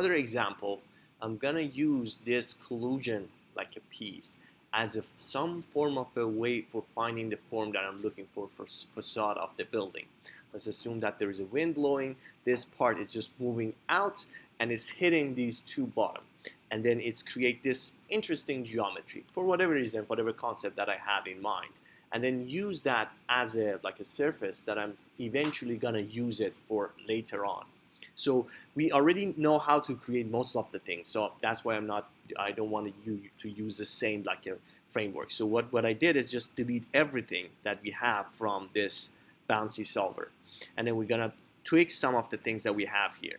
Another example, I'm gonna use this collision like a piece as if some form of a way for finding the form that I'm looking for facade of the building. Let's assume that there is a wind blowing, this part is just moving out and it's hitting these two bottom. And then it's create this interesting geometry for whatever reason, whatever concept that I have in mind. And then use that as a like a surface that I'm eventually gonna use it for later on. So we already know how to create most of the things. So that's why I don't want to use the same like a framework. So what I did is just delete everything that we have from this bouncy solver. And then we're gonna tweak some of the things that we have here.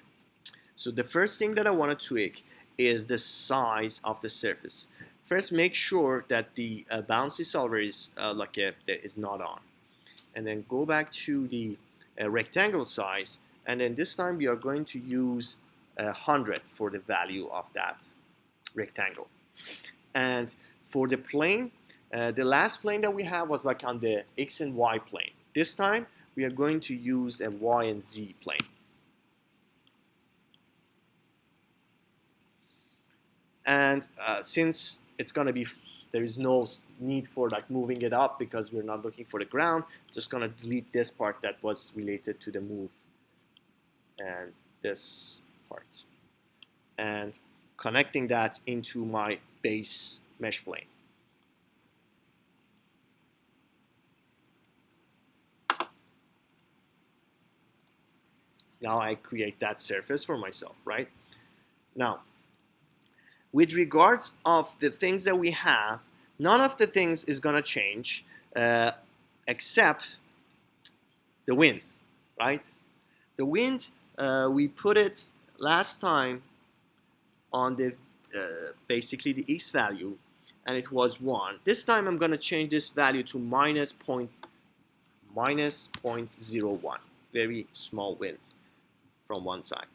So the first thing that I want to tweak is the size of the surface. First, make sure that the bouncy solver is is not on. And then go back to the rectangle size, and then this time we are going to use 100 for the value of that rectangle. And for the plane, the last plane that we have was like on the X and Y plane. This time we are going to use a Y and Z plane. And since it's going to be, there is no need for like moving it up because we're not looking for the ground, just going to delete this part that was related to the move and this part, and connecting that into my base mesh plane. Now I create that surface for myself, right? Now, with regards of the things that we have, none of the things is going to change except the wind, right? The wind, we put it last time on the basically the x value, and it was 1. This time I'm going to change this value to minus 0.01. Very small wind from one side.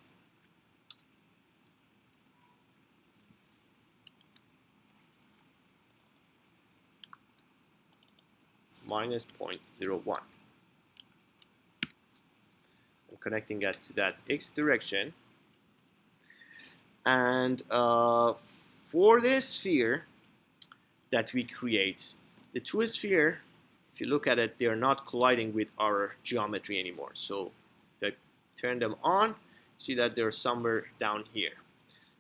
Minus 0.01. I'm connecting that to that x direction. And for this sphere that we create, the two spheres, if you look at it, they are not colliding with our geometry anymore. So if I turn them on, see that they're somewhere down here.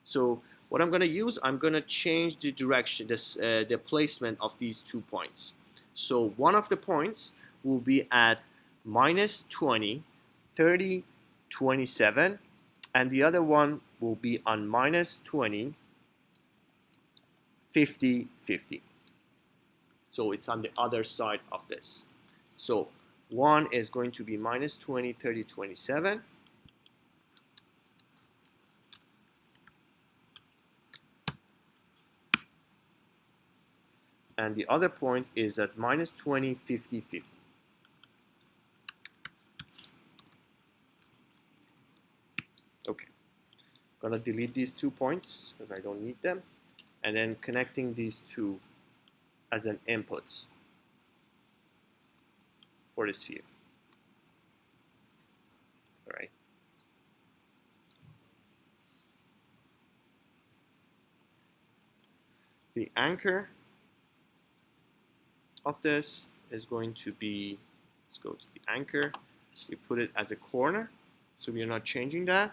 So what I'm going to use, I'm going to change the direction, the placement of these 2 points. So one of the points will be at minus 20, 30, 27, and the other one will be on minus 20, 50, 50. So it's on the other side of this. So one is going to be minus 20, 30, 27. And the other point is at minus 20, 50, 50. Okay, I'm gonna delete these 2 points because I don't need them, and then connecting these two as an input for the sphere. All right. The anchor of this is going to be, let's go to the anchor. So we put it as a corner, so we are not changing that.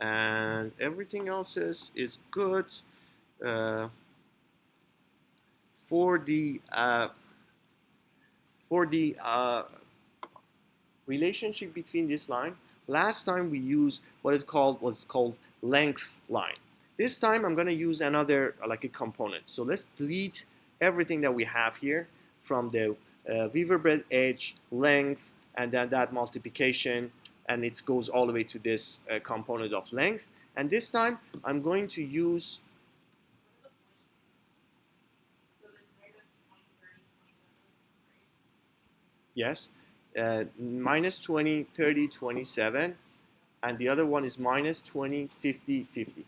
And everything else is good. For the relationship between this line, last time we used what was called length line. This time I'm going to use another like a component. So let's delete everything that we have here from the weaver breadth edge, length, and then that multiplication, and it goes all the way to this component of length. And this time I'm going to use yes, minus 20, 30, 27, and the other one is minus 20, 50, 50.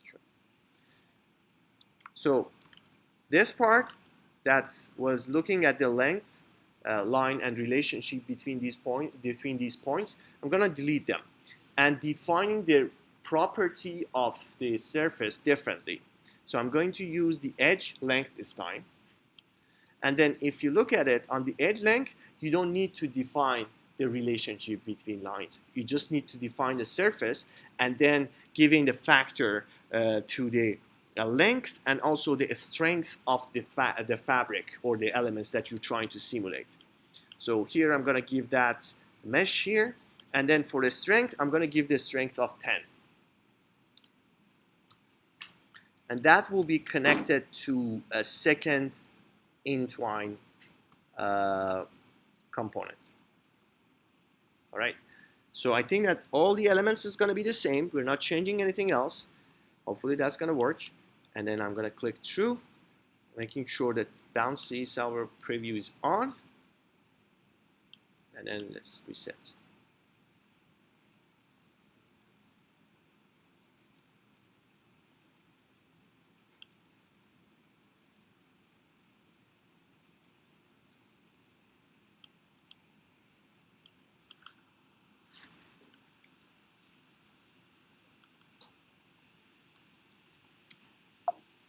Sure. So this part that was looking at the length line and relationship between these points, I'm going to delete them and defining the property of the surface differently. So I'm going to use the edge length this time. And then if you look at it on the edge length, you don't need to define the relationship between lines. You just need to define the surface and then giving the factor to the length and also the strength of the fabric or the elements that you're trying to simulate. So here I'm going to give that mesh here. And then for the strength, I'm going to give the strength of 10. And that will be connected to a second entwine component. All right. So I think that all the elements is going to be the same. We're not changing anything else. Hopefully that's going to work. And then I'm going to click through, making sure that bouncy solver preview is on. And then let's reset.